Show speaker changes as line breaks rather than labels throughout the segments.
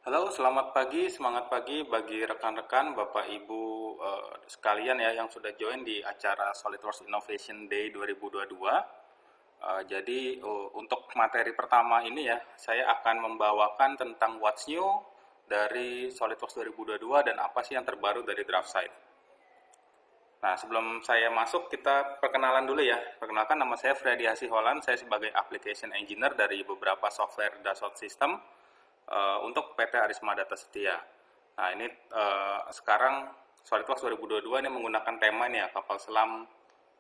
Halo, selamat pagi, semangat pagi bagi rekan-rekan, Bapak Ibu sekalian ya yang sudah join di acara SolidWorks Innovation Day 2022. Jadi untuk materi pertama ini ya, saya akan membawakan tentang what's new dari SolidWorks 2022 dan apa sih yang terbaru dari DraftSight. Nah, sebelum saya masuk, kita perkenalan dulu ya. Perkenalkan, nama saya Freddy Hasiholan, saya sebagai Application Engineer dari beberapa software Dassault System untuk PT Arisma Data Setia. Nah, ini sekarang SolidWorks 2022 ini menggunakan tema ini ya, kapal selam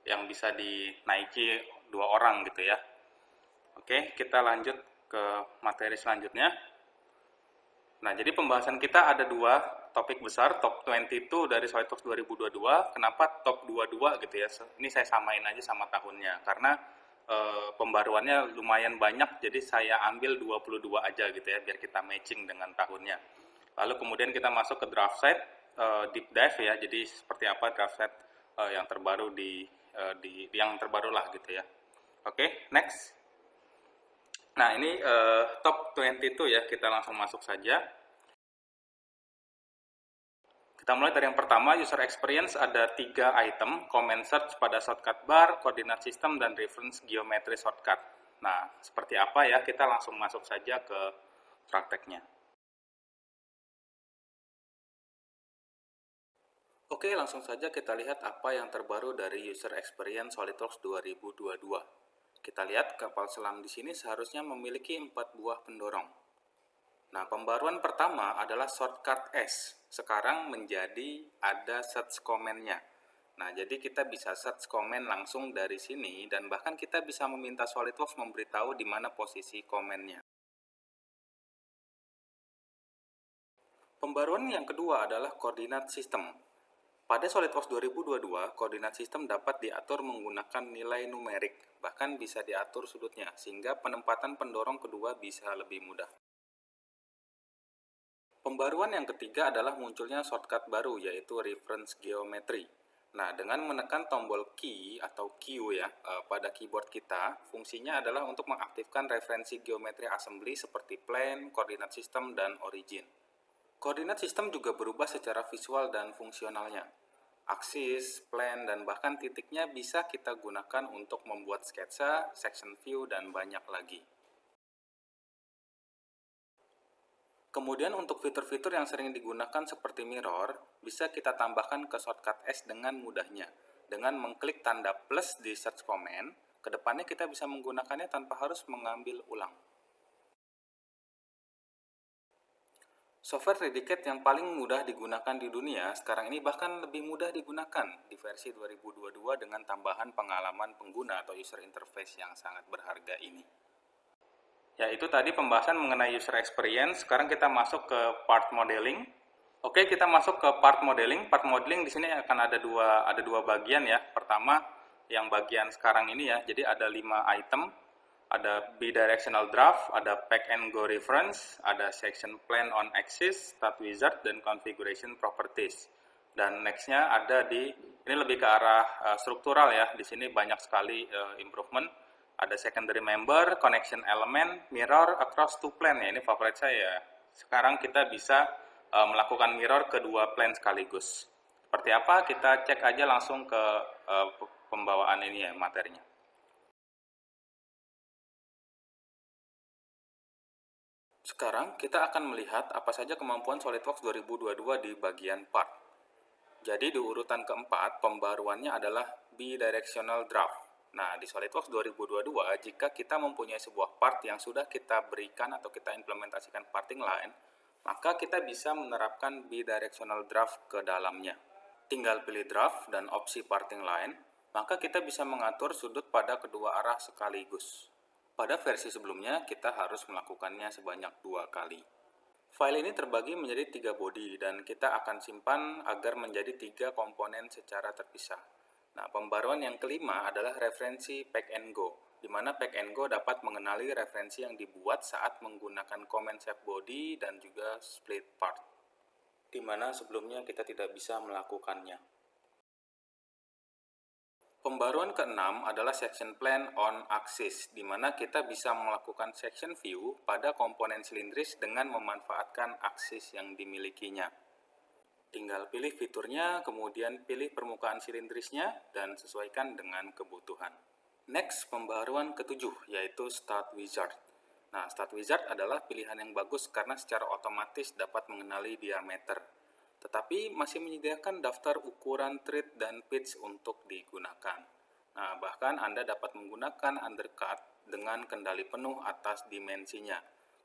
yang bisa dinaiki 2 orang gitu ya. Oke, kita lanjut ke materi selanjutnya. Nah, jadi pembahasan kita ada 2 topik besar, top 22 dari SolidWorks 2022. Kenapa top 22 gitu ya? Ini saya samain aja sama tahunnya, karena pembaruannya lumayan banyak, jadi saya ambil 22 aja gitu ya, biar kita matching dengan tahunnya. Lalu kemudian kita masuk ke draft set, deep dive ya, jadi seperti apa draft set yang terbaru yang terbaru lah gitu ya. Oke, next. Nah, ini top 22 ya, kita langsung masuk saja. Kita mulai dari yang pertama, user experience ada 3 item, comment search pada shortcut bar, coordinate system, dan reference geometry shortcut. Nah, seperti apa ya, kita langsung masuk saja ke prakteknya. Oke, langsung saja kita lihat apa yang terbaru dari user experience SolidWorks 2022. Kita lihat kapal selam di sini seharusnya memiliki 4 buah pendorong. Nah, pembaruan pertama adalah shortcut S. Sekarang menjadi ada search comment-nya. Nah, jadi kita bisa search comment langsung dari sini dan bahkan kita bisa meminta SolidWorks memberitahu di mana posisi komennya. Pembaruan yang kedua adalah koordinat sistem. Pada SolidWorks 2022, koordinat sistem dapat diatur menggunakan nilai numerik, bahkan bisa diatur sudutnya, sehingga penempatan pendorong kedua bisa lebih mudah. Pembaruan yang ketiga adalah munculnya shortcut baru, yaitu reference geometry. Nah, dengan menekan tombol key atau Q ya pada keyboard kita, fungsinya adalah untuk mengaktifkan referensi geometri assembly seperti plane, koordinat sistem, dan origin. Koordinat sistem juga berubah secara visual dan fungsionalnya. Aksis, plane, dan bahkan titiknya bisa kita gunakan untuk membuat sketsa, section view, dan banyak lagi. Kemudian untuk fitur-fitur yang sering digunakan seperti mirror, bisa kita tambahkan ke shortcut S dengan mudahnya. Dengan mengklik tanda plus di search comment, kedepannya kita bisa menggunakannya tanpa harus mengambil ulang. Software Predicate yang paling mudah digunakan di dunia sekarang ini bahkan lebih mudah digunakan di versi 2022 dengan tambahan pengalaman pengguna atau user interface yang sangat berharga ini. Ya, itu tadi pembahasan mengenai user experience. Sekarang kita masuk ke part modeling. Oke, kita masuk ke part modeling. Part modeling di sini akan ada dua bagian ya. Pertama, yang bagian sekarang ini ya. Jadi ada 5 item. Ada bidirectional draft, ada pack and go reference, ada section plan on axis, start wizard, dan configuration properties. Dan nextnya ada ini lebih ke arah struktural ya. Di sini banyak sekali improvement. Ada secondary member, connection element, mirror across two plane ya. Ini favorit saya. Sekarang kita bisa melakukan mirror kedua plane sekaligus. Seperti apa? Kita cek aja langsung ke pembawaan ini ya materinya. Sekarang kita akan melihat apa saja kemampuan SolidWorks 2022 di bagian part. Jadi di urutan keempat, pembaruannya adalah bidirectional draft. Nah, di SolidWorks 2022, jika kita mempunyai sebuah part yang sudah kita berikan atau kita implementasikan parting line, maka kita bisa menerapkan bidirectional draft ke dalamnya. Tinggal pilih draft dan opsi parting line, maka kita bisa mengatur sudut pada kedua arah sekaligus. Pada versi sebelumnya, kita harus melakukannya sebanyak 2 kali. File ini terbagi menjadi 3 body dan kita akan simpan agar menjadi 3 komponen secara terpisah. Nah, pembaruan yang kelima adalah referensi pack and go, di mana pack and go dapat mengenali referensi yang dibuat saat menggunakan command shape body dan juga split part, di mana sebelumnya kita tidak bisa melakukannya. Pembaruan keenam adalah section plan on axis, di mana kita bisa melakukan section view pada komponen silindris dengan memanfaatkan aksis yang dimilikinya. Tinggal pilih fiturnya, kemudian pilih permukaan silindrisnya, dan sesuaikan dengan kebutuhan. Next, pembaruan ketujuh, yaitu Start Wizard. Nah, Start Wizard adalah pilihan yang bagus karena secara otomatis dapat mengenali diameter, tetapi masih menyediakan daftar ukuran tread dan pitch untuk digunakan. Nah, bahkan Anda dapat menggunakan undercut dengan kendali penuh atas dimensinya.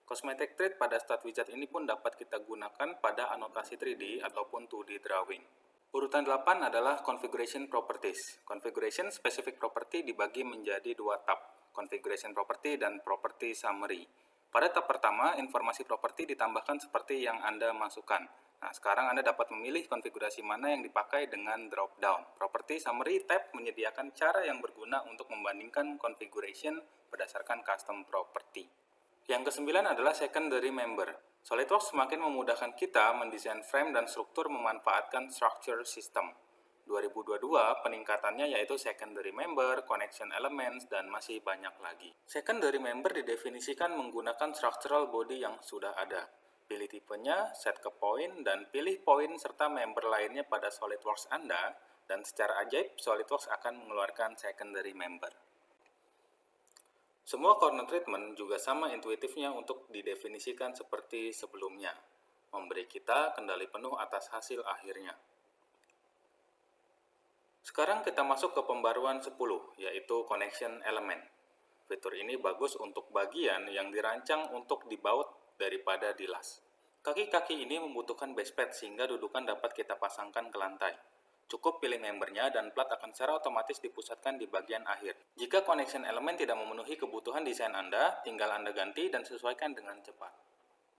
Cosmetic tread pada Start Wizard ini pun dapat kita gunakan pada anotasi 3D ataupun 2D drawing. Urutan 8 adalah Configuration Properties. Configuration Specific Property dibagi menjadi dua tab, Configuration Property dan Property Summary. Pada tab pertama, informasi properti ditambahkan seperti yang Anda masukkan. Nah, sekarang Anda dapat memilih konfigurasi mana yang dipakai dengan drop-down. Property Summary tab menyediakan cara yang berguna untuk membandingkan configuration berdasarkan custom property. Yang kesembilan adalah Secondary Member. SolidWorks semakin memudahkan kita mendesain frame dan struktur memanfaatkan structure system. 2022 peningkatannya yaitu secondary member, connection elements, dan masih banyak lagi. Secondary member didefinisikan menggunakan structural body yang sudah ada. Pilih tipenya, set ke point, dan pilih poin serta member lainnya pada SolidWorks Anda, dan secara ajaib SolidWorks akan mengeluarkan secondary member. Semua corner treatment juga sama intuitifnya untuk didefinisikan seperti sebelumnya, memberi kita kendali penuh atas hasil akhirnya. Sekarang kita masuk ke pembaruan 10, yaitu Connection Element. Fitur ini bagus untuk bagian yang dirancang untuk dibaut daripada dilas. Kaki-kaki ini membutuhkan base pad sehingga dudukan dapat kita pasangkan ke lantai. Cukup pilih membernya dan plat akan secara otomatis dipusatkan di bagian akhir. Jika connection element tidak memenuhi kebutuhan desain Anda, tinggal Anda ganti dan sesuaikan dengan cepat.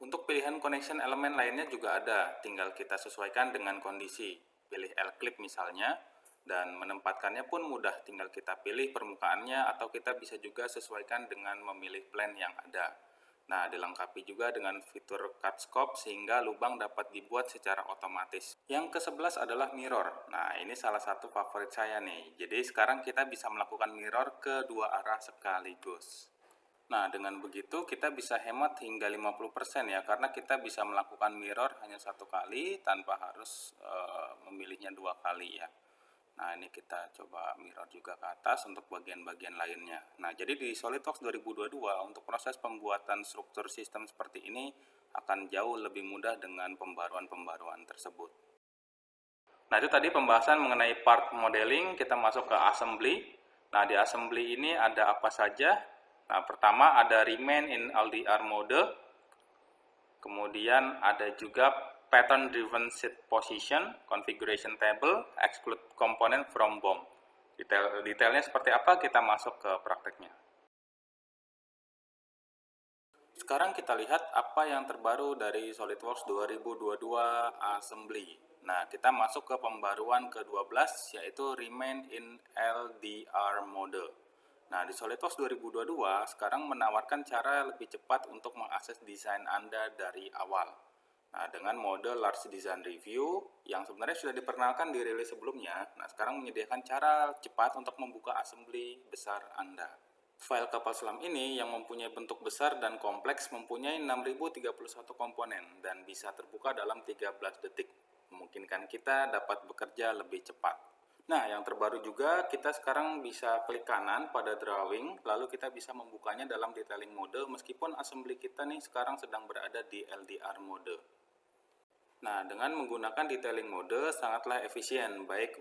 Untuk pilihan connection element lainnya juga ada, tinggal kita sesuaikan dengan kondisi. Pilih L-clip misalnya, dan menempatkannya pun mudah, tinggal kita pilih permukaannya atau kita bisa juga sesuaikan dengan memilih plan yang ada. Nah, dilengkapi juga dengan fitur cut scope sehingga lubang dapat dibuat secara otomatis. Yang ke-11 adalah mirror. Nah, ini salah satu favorit saya nih. Jadi sekarang kita bisa melakukan mirror ke dua arah sekaligus. Nah, dengan begitu kita bisa hemat hingga 50% ya, karena kita bisa melakukan mirror hanya satu kali tanpa harus memilihnya dua kali ya. Nah, ini kita coba mirror juga ke atas untuk bagian-bagian lainnya. Nah, jadi di SolidWorks 2022 untuk proses pembuatan struktur sistem seperti ini akan jauh lebih mudah dengan pembaruan-pembaruan tersebut. Nah, itu tadi pembahasan mengenai part modeling. Kita masuk ke assembly. Nah, di assembly ini ada apa saja? Nah, pertama ada remain in LDR mode. Kemudian ada juga pattern driven set position, configuration table, exclude component from BOM. Detailnya seperti apa, kita masuk ke prakteknya. Sekarang kita lihat apa yang terbaru dari SolidWorks 2022 Assembly. Nah, kita masuk ke pembaruan ke-12 yaitu Remain in LDR mode. Nah, di SolidWorks 2022 sekarang menawarkan cara lebih cepat untuk mengakses desain Anda dari awal. Nah, dengan mode Large Design Review yang sebenarnya sudah diperkenalkan di rilis sebelumnya, nah sekarang menyediakan cara cepat untuk membuka assembly besar Anda. File kapal selam ini yang mempunyai bentuk besar dan kompleks mempunyai 6031 komponen dan bisa terbuka dalam 13 detik, memungkinkan kita dapat bekerja lebih cepat. Nah, yang terbaru juga kita sekarang bisa klik kanan pada drawing, lalu kita bisa membukanya dalam detailing mode meskipun assembly kita nih sekarang sedang berada di LDR mode. Nah, dengan menggunakan detailing mode sangatlah efisien, baik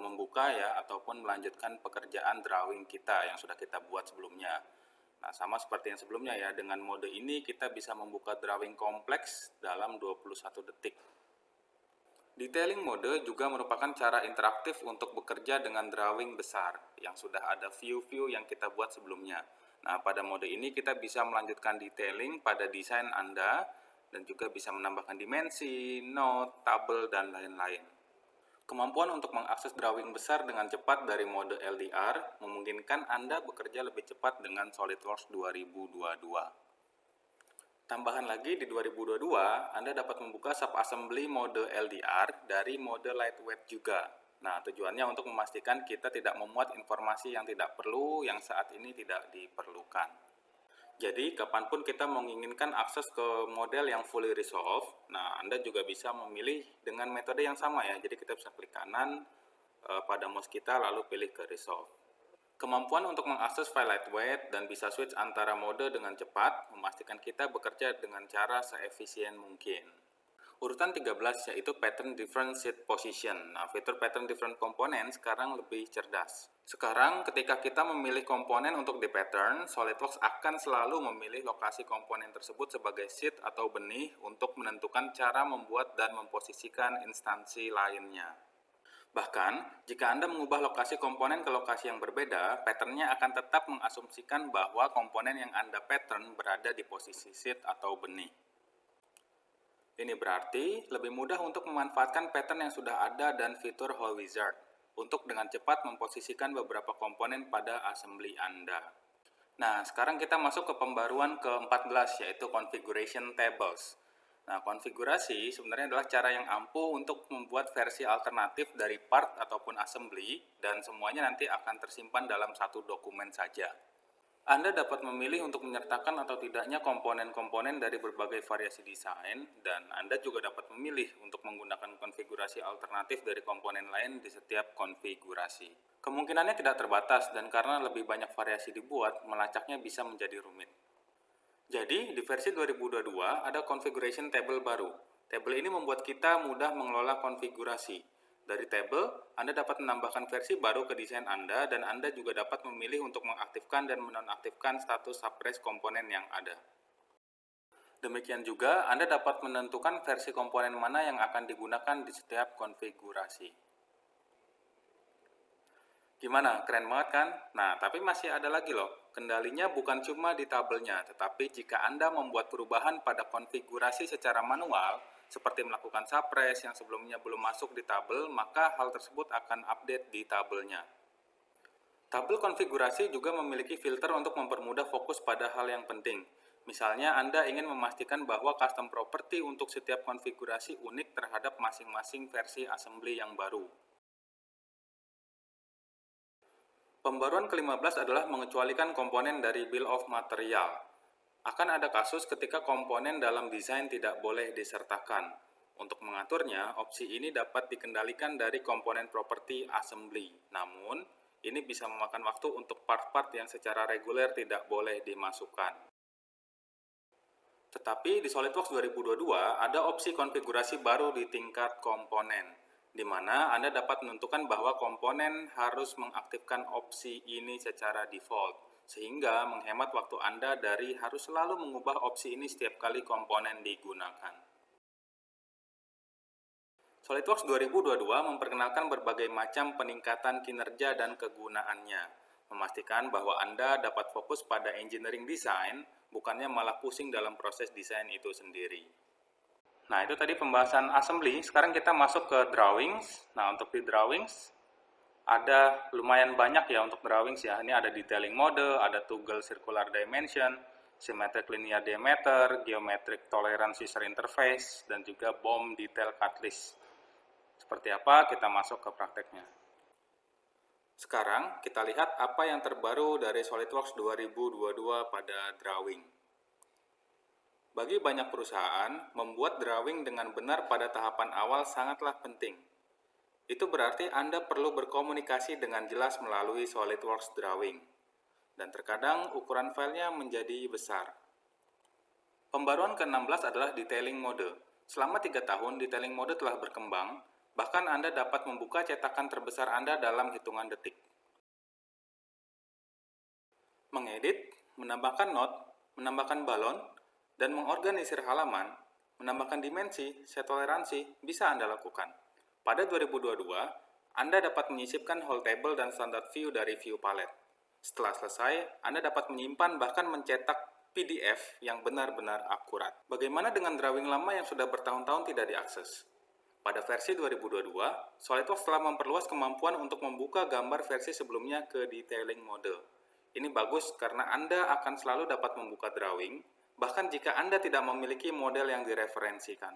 membuka ya ataupun melanjutkan pekerjaan drawing kita yang sudah kita buat sebelumnya. Nah, sama seperti yang sebelumnya ya, dengan mode ini kita bisa membuka drawing kompleks dalam 21 detik. Detailing mode juga merupakan cara interaktif untuk bekerja dengan drawing besar yang sudah ada view-view yang kita buat sebelumnya. Nah, pada mode ini kita bisa melanjutkan detailing pada desain Anda dan juga bisa menambahkan dimensi, note, tabel, dan lain-lain. Kemampuan untuk mengakses drawing besar dengan cepat dari mode LDR memungkinkan Anda bekerja lebih cepat dengan SolidWorks 2022. Tambahan lagi di 2022, Anda dapat membuka subassembly mode LDR dari mode lightweight juga. Nah, tujuannya untuk memastikan kita tidak memuat informasi yang tidak perlu, yang saat ini tidak diperlukan. Jadi, kapanpun kita menginginkan akses ke model yang fully resolve, nah Anda juga bisa memilih dengan metode yang sama ya. Jadi, kita bisa klik kanan pada mouse kita, lalu pilih ke resolve. Kemampuan untuk mengakses file lightweight dan bisa switch antara mode dengan cepat, memastikan kita bekerja dengan cara seefisien mungkin. Urutan 13 yaitu Pattern Different Seat Position. Nah, fitur Pattern Different Component sekarang lebih cerdas. Sekarang, ketika kita memilih komponen untuk di pattern, SolidWorks akan selalu memilih lokasi komponen tersebut sebagai seat atau benih untuk menentukan cara membuat dan memposisikan instansi lainnya. Bahkan, jika Anda mengubah lokasi komponen ke lokasi yang berbeda, pattern-nya akan tetap mengasumsikan bahwa komponen yang Anda pattern berada di posisi seat atau benih. Ini berarti lebih mudah untuk memanfaatkan pattern yang sudah ada dan fitur Hole Wizard untuk dengan cepat memposisikan beberapa komponen pada assembly Anda. Nah, sekarang kita masuk ke pembaruan ke-14 yaitu Configuration Tables. Nah, konfigurasi sebenarnya adalah cara yang ampuh untuk membuat versi alternatif dari part ataupun assembly dan semuanya nanti akan tersimpan dalam satu dokumen saja. Anda dapat memilih untuk menyertakan atau tidaknya komponen-komponen dari berbagai variasi desain, dan Anda juga dapat memilih untuk menggunakan konfigurasi alternatif dari komponen lain di setiap konfigurasi. Kemungkinannya tidak terbatas, dan karena lebih banyak variasi dibuat, melacaknya bisa menjadi rumit. Jadi, di versi 2022 ada configuration table baru. Table ini membuat kita mudah mengelola konfigurasi. Dari table, Anda dapat menambahkan versi baru ke desain Anda, dan Anda juga dapat memilih untuk mengaktifkan dan menonaktifkan status subtrace komponen yang ada. Demikian juga, Anda dapat menentukan versi komponen mana yang akan digunakan di setiap konfigurasi. Gimana? Keren banget kan? Nah, tapi masih ada lagi loh. Kendalinya bukan cuma di tabelnya, tetapi jika Anda membuat perubahan pada konfigurasi secara manual, seperti melakukan subtrace yang sebelumnya belum masuk di tabel, maka hal tersebut akan update di tabelnya. Tabel konfigurasi juga memiliki filter untuk mempermudah fokus pada hal yang penting. Misalnya, Anda ingin memastikan bahwa custom property untuk setiap konfigurasi unik terhadap masing-masing versi assembly yang baru. Pembaruan ke-15 adalah mengecualikan komponen dari Bill of Material. Akan ada kasus ketika komponen dalam desain tidak boleh disertakan. Untuk mengaturnya, opsi ini dapat dikendalikan dari komponen properti assembly. Namun, ini bisa memakan waktu untuk part-part yang secara reguler tidak boleh dimasukkan. Tetapi di SolidWorks 2022 ada opsi konfigurasi baru di tingkat komponen, di mana Anda dapat menentukan bahwa komponen harus mengaktifkan opsi ini secara default, sehingga menghemat waktu Anda dari harus selalu mengubah opsi ini setiap kali komponen digunakan. SolidWorks 2022 memperkenalkan berbagai macam peningkatan kinerja dan kegunaannya, memastikan bahwa Anda dapat fokus pada engineering design, bukannya malah pusing dalam proses desain itu sendiri. Nah, itu tadi pembahasan assembly. Sekarang kita masuk ke drawings. Nah, untuk di drawings, ada lumayan banyak ya untuk drawings ya. Ini ada detailing mode, ada toggle circular dimension, symmetric linear diameter, geometric tolerance user interface, dan juga BOM detail cut list. Seperti apa? Kita masuk ke prakteknya. Sekarang kita lihat apa yang terbaru dari SolidWorks 2022 pada drawing. Bagi banyak perusahaan, membuat drawing dengan benar pada tahapan awal sangatlah penting. Itu berarti Anda perlu berkomunikasi dengan jelas melalui SolidWorks Drawing. Dan terkadang ukuran filenya menjadi besar. Pembaruan ke-16 adalah detailing mode. Selama 3 tahun, detailing mode telah berkembang, bahkan Anda dapat membuka cetakan terbesar Anda dalam hitungan detik. Mengedit, menambahkan note, menambahkan balon, dan mengorganisir halaman, menambahkan dimensi, set toleransi, bisa Anda lakukan. Pada 2022, Anda dapat menyisipkan whole table dan standard view dari view palette. Setelah selesai, Anda dapat menyimpan bahkan mencetak PDF yang benar-benar akurat. Bagaimana dengan drawing lama yang sudah bertahun-tahun tidak diakses? Pada versi 2022, SolidWorks telah memperluas kemampuan untuk membuka gambar versi sebelumnya ke detailing mode. Ini bagus karena Anda akan selalu dapat membuka drawing, bahkan jika Anda tidak memiliki model yang direferensikan.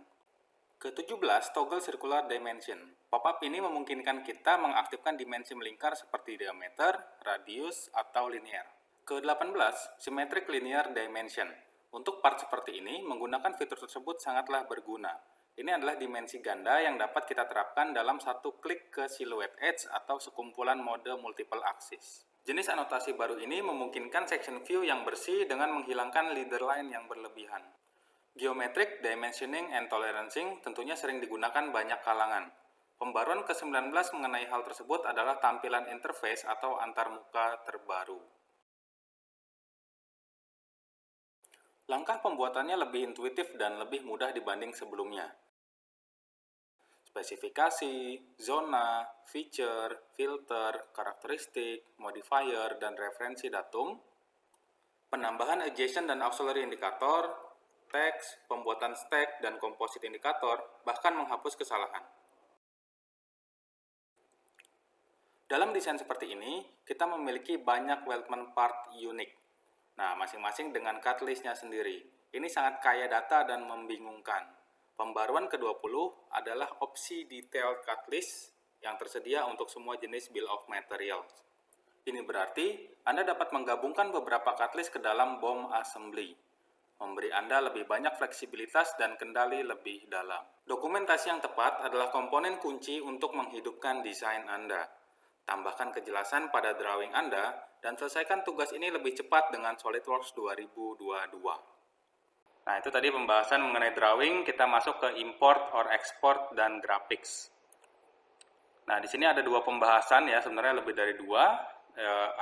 Ke-17, toggle circular dimension. Pop-up ini memungkinkan kita mengaktifkan dimensi melingkar seperti diameter, radius, atau linear. Ke-18, symmetric linear dimension. Untuk part seperti ini, menggunakan fitur tersebut sangatlah berguna. Ini adalah dimensi ganda yang dapat kita terapkan dalam satu klik ke silhouette edge atau sekumpulan mode multiple axis. Jenis anotasi baru ini memungkinkan section view yang bersih dengan menghilangkan leader line yang berlebihan. Geometric dimensioning and tolerancing tentunya sering digunakan banyak kalangan. Pembaruan ke-19 mengenai hal tersebut adalah tampilan interface atau antarmuka terbaru. Langkah pembuatannya lebih intuitif dan lebih mudah dibanding sebelumnya. Spesifikasi, zona, feature, filter, karakteristik, modifier, dan referensi datum, penambahan adjacent dan auxiliary indikator, teks, pembuatan stack, dan komposit indikator, bahkan menghapus kesalahan. Dalam desain seperti ini, kita memiliki banyak Weltman part unik. Nah, masing-masing dengan cut list-nya sendiri. Ini sangat kaya data dan membingungkan. Pembaruan ke-20 adalah opsi detailed cut list yang tersedia untuk semua jenis bill of materials. Ini berarti Anda dapat menggabungkan beberapa cut list ke dalam BOM assembly, memberi Anda lebih banyak fleksibilitas dan kendali lebih dalam. Dokumentasi yang tepat adalah komponen kunci untuk menghidupkan desain Anda. Tambahkan kejelasan pada drawing Anda dan selesaikan tugas ini lebih cepat dengan SolidWorks 2022. Nah, itu tadi pembahasan mengenai drawing. Kita masuk ke import or export dan graphics. Nah, di sini ada dua pembahasan ya, sebenarnya lebih dari dua.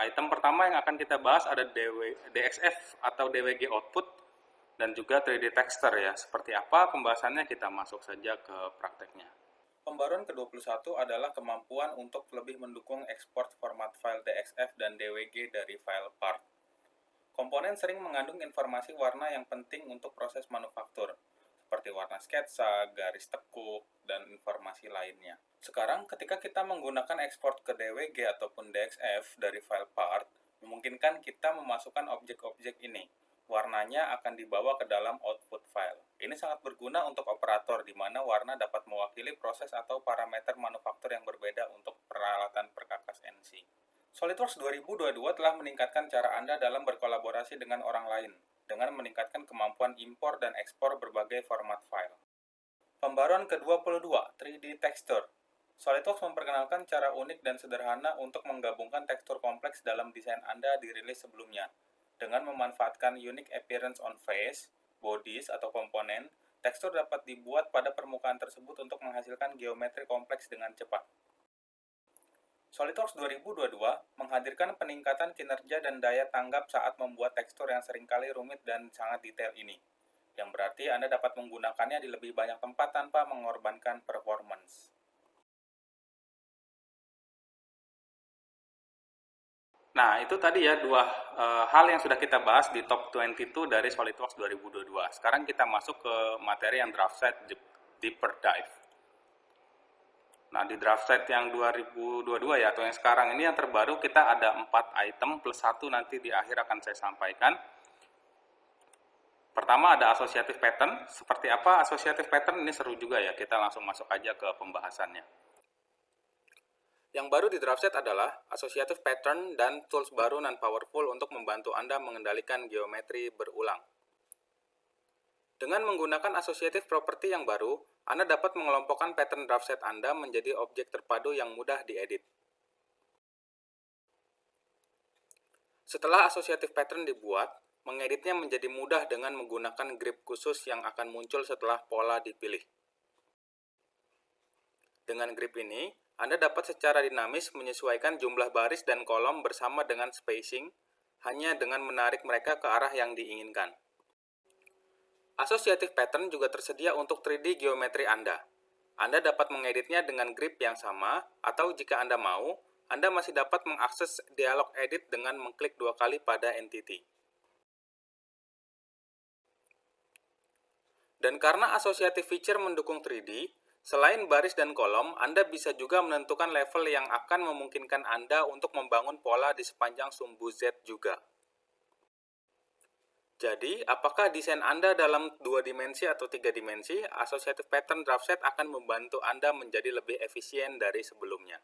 Item pertama yang akan kita bahas ada DXF atau DWG output dan juga 3D texture ya. Seperti apa pembahasannya, kita masuk saja ke prakteknya. Pembaruan ke-21 adalah kemampuan untuk lebih mendukung ekspor format file DXF dan DWG dari file part. Komponen sering mengandung informasi warna yang penting untuk proses manufaktur, seperti warna sketsa, garis tekuk, dan informasi lainnya. Sekarang, ketika kita menggunakan ekspor ke DWG ataupun DXF dari file part, memungkinkan kita memasukkan objek-objek ini. Warnanya akan dibawa ke dalam output file. Ini sangat berguna untuk operator, di mana warna dapat mewakili proses atau parameter manufaktur yang berbeda untuk peralatan perkakas NC. SolidWorks 2022 telah meningkatkan cara Anda dalam berkolaborasi dengan orang lain, dengan meningkatkan kemampuan impor dan ekspor berbagai format file. Pembaruan ke-22, 3D Texture. SolidWorks memperkenalkan cara unik dan sederhana untuk menggabungkan tekstur kompleks dalam desain Anda di rilis sebelumnya. Dengan memanfaatkan unique appearance on face, bodies, atau komponen, tekstur dapat dibuat pada permukaan tersebut untuk menghasilkan geometri kompleks dengan cepat. SolidWorks 2022 menghadirkan peningkatan kinerja dan daya tanggap saat membuat tekstur yang seringkali rumit dan sangat detail ini, yang berarti Anda dapat menggunakannya di lebih banyak tempat tanpa mengorbankan performance. Nah, itu tadi ya dua hal yang sudah kita bahas di top 22 dari SolidWorks 2022. Sekarang kita masuk ke materi yang draft set deeper dive. Nah, di draft set yang 2022 ya, atau yang sekarang ini yang terbaru, kita ada 4 item plus 1 nanti di akhir akan saya sampaikan. Pertama ada associative pattern. Seperti apa associative pattern? Ini seru juga ya, kita langsung masuk aja ke pembahasannya. Yang baru di draft set adalah associative pattern dan tools baru non powerful untuk membantu Anda mengendalikan geometri berulang. Dengan menggunakan associative property yang baru, Anda dapat mengelompokkan pattern draft set Anda menjadi objek terpadu yang mudah diedit. Setelah associative pattern dibuat, mengeditnya menjadi mudah dengan menggunakan grip khusus yang akan muncul setelah pola dipilih. Dengan grip ini, Anda dapat secara dinamis menyesuaikan jumlah baris dan kolom bersama dengan spacing, hanya dengan menarik mereka ke arah yang diinginkan. Associative pattern juga tersedia untuk 3D geometri Anda. Anda dapat mengeditnya dengan grip yang sama, atau jika Anda mau, Anda masih dapat mengakses dialog edit dengan mengklik 2 kali pada entity. Dan karena associative feature mendukung 3D, selain baris dan kolom, Anda bisa juga menentukan level yang akan memungkinkan Anda untuk membangun pola di sepanjang sumbu Z juga. Jadi, apakah desain Anda dalam 2 dimensi atau 3 dimensi, Associative Pattern Draft Set akan membantu Anda menjadi lebih efisien dari sebelumnya.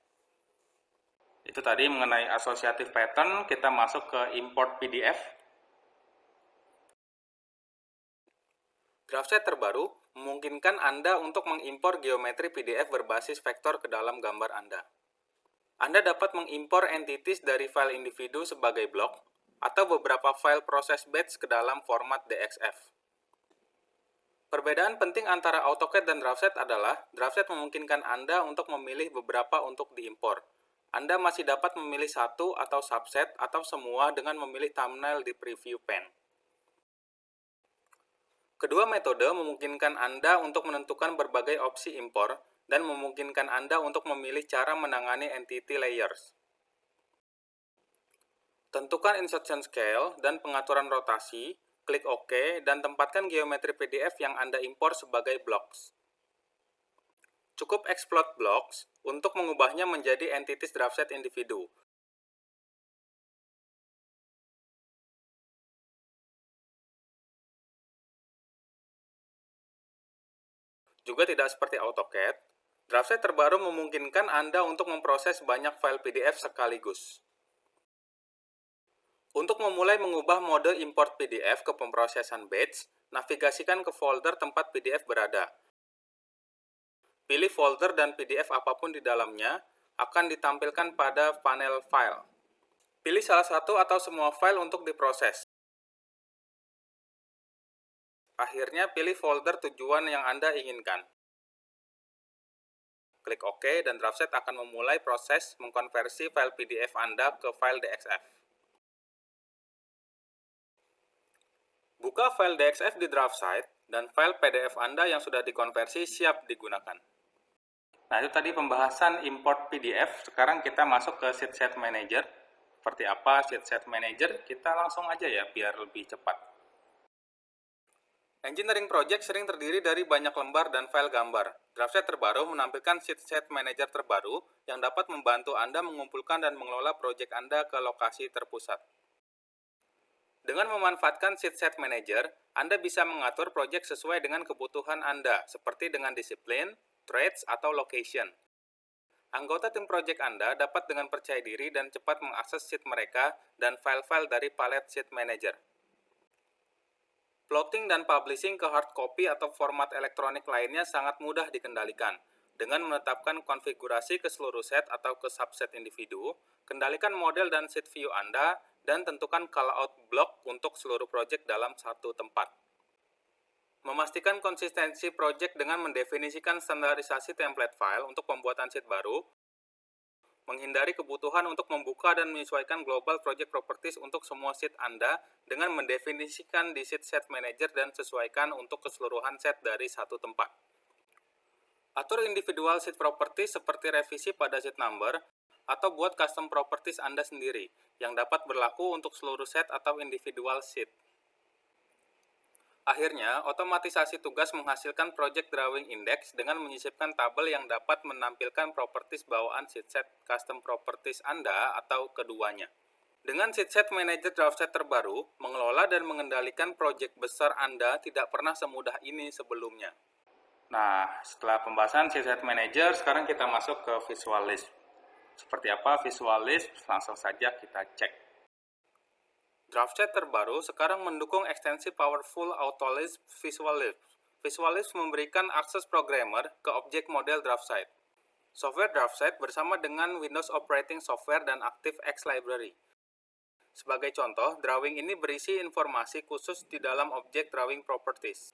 Itu tadi mengenai Associative Pattern, kita masuk ke import PDF. Draft Set terbaru memungkinkan Anda untuk mengimpor geometri PDF berbasis vektor ke dalam gambar Anda. Anda dapat mengimpor entities dari file individu sebagai blok, atau beberapa file proses batch ke dalam format DXF. Perbedaan penting antara AutoCAD dan DraftSet adalah DraftSet memungkinkan Anda untuk memilih beberapa untuk diimpor. Anda masih dapat memilih satu atau subset atau semua dengan memilih thumbnail di preview pane. Kedua metode memungkinkan Anda untuk menentukan berbagai opsi impor dan memungkinkan Anda untuk memilih cara menangani entity layers. Tentukan insertion scale dan pengaturan rotasi, klik OK, dan tempatkan geometri PDF yang Anda impor sebagai blocks. Cukup explode blocks untuk mengubahnya menjadi entities DraftSet individu. Juga tidak seperti AutoCAD, DraftSet terbaru memungkinkan Anda untuk memproses banyak file PDF sekaligus. Untuk memulai mengubah mode import PDF ke pemrosesan batch, navigasikan ke folder tempat PDF berada. Pilih folder dan PDF apapun di dalamnya akan ditampilkan pada panel file. Pilih salah satu atau semua file untuk diproses. Akhirnya pilih folder tujuan yang Anda inginkan. Klik OK dan DraftSet akan memulai proses mengkonversi file PDF Anda ke file DXF. Buka file DXF di DraftSet dan file PDF Anda yang sudah dikonversi siap digunakan. Nah, itu tadi pembahasan import PDF. Sekarang kita masuk ke Sheet Set Manager. Seperti apa Sheet Set Manager? Kita langsung aja ya, biar lebih cepat. Engineering Project sering terdiri dari banyak lembar dan file gambar. DraftSet terbaru menampilkan Sheet Set Manager terbaru yang dapat membantu Anda mengumpulkan dan mengelola proyek Anda ke lokasi terpusat. Dengan memanfaatkan Sheet Set Manager, Anda bisa mengatur proyek sesuai dengan kebutuhan Anda, seperti dengan disiplin, trades, atau location. Anggota tim proyek Anda dapat dengan percaya diri dan cepat mengakses sheet mereka dan file-file dari palet Sheet Manager. Plotting dan publishing ke hard copy atau format elektronik lainnya sangat mudah dikendalikan. Dengan menetapkan konfigurasi ke seluruh set atau ke subset individu, kendalikan model dan sheet view Anda, dan tentukan callout block untuk seluruh proyek dalam satu tempat. Memastikan konsistensi proyek dengan mendefinisikan standarisasi template file untuk pembuatan sheet baru, menghindari kebutuhan untuk membuka dan menyesuaikan global project properties untuk semua sheet Anda dengan mendefinisikan di Sheet Set Manager dan sesuaikan untuk keseluruhan set dari satu tempat. Atur individual sheet properties seperti revisi pada sheet number atau buat custom properties Anda sendiri yang dapat berlaku untuk seluruh set atau individual sheet. Akhirnya, otomatisasi tugas menghasilkan Project Drawing Index dengan menyisipkan tabel yang dapat menampilkan properties bawaan sheet set custom properties Anda atau keduanya. Dengan Sheet Set Manager DraftSet terbaru, mengelola dan mengendalikan proyek besar Anda tidak pernah semudah ini sebelumnya. Nah, setelah pembahasan Sheet Set Manager, sekarang kita masuk ke Visual List. Seperti apa Visual List? Langsung saja kita cek. DraftSet terbaru sekarang mendukung ekstensi Powerful Autolist Visual List. Visual List memberikan akses programmer ke objek model DraftSet. Software DraftSet bersama dengan Windows Operating Software dan ActiveX Library. Sebagai contoh, drawing ini berisi informasi khusus di dalam objek drawing properties,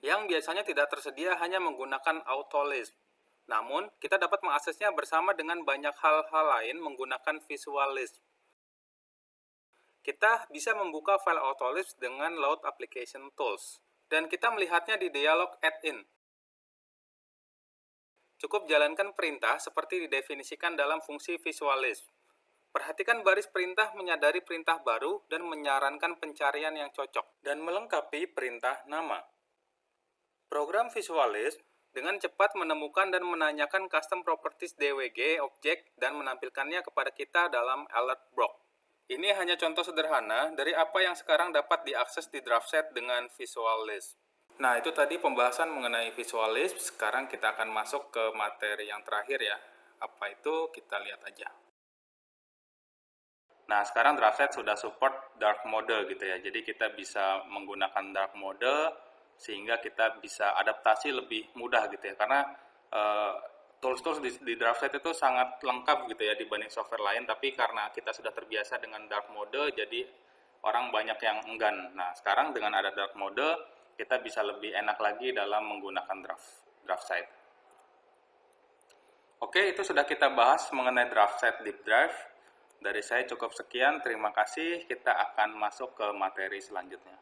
yang biasanya tidak tersedia hanya menggunakan Autolist. Namun, kita dapat mengaksesnya bersama dengan banyak hal-hal lain menggunakan Visual List. Kita bisa membuka file Autolist dengan Load Application Tools, dan kita melihatnya di dialog Add-in. Cukup jalankan perintah seperti didefinisikan dalam fungsi Visual List. Perhatikan baris perintah menyadari perintah baru dan menyarankan pencarian yang cocok, dan melengkapi perintah nama. Program Visual List dengan cepat menemukan dan menanyakan custom properties DWG objek dan menampilkannya kepada kita dalam alert block. Ini hanya contoh sederhana dari apa yang sekarang dapat diakses di DraftSet dengan Visual Lisp. Nah, itu tadi pembahasan mengenai Visual Lisp. Sekarang kita akan masuk ke materi yang terakhir ya. Apa itu? Kita lihat aja. Nah, sekarang DraftSet sudah support dark mode gitu ya. Jadi kita bisa menggunakan dark mode sehingga kita bisa adaptasi lebih mudah gitu ya. Karena tools-tools di DraftSet itu sangat lengkap gitu ya dibanding software lain. Tapi karena kita sudah terbiasa dengan dark mode, jadi orang banyak yang enggan. Nah, sekarang dengan ada dark mode, kita bisa lebih enak lagi dalam menggunakan DraftSet. Oke, itu sudah kita bahas mengenai DraftSet Deep Drive. Dari saya cukup sekian, terima kasih. Kita akan masuk ke materi selanjutnya.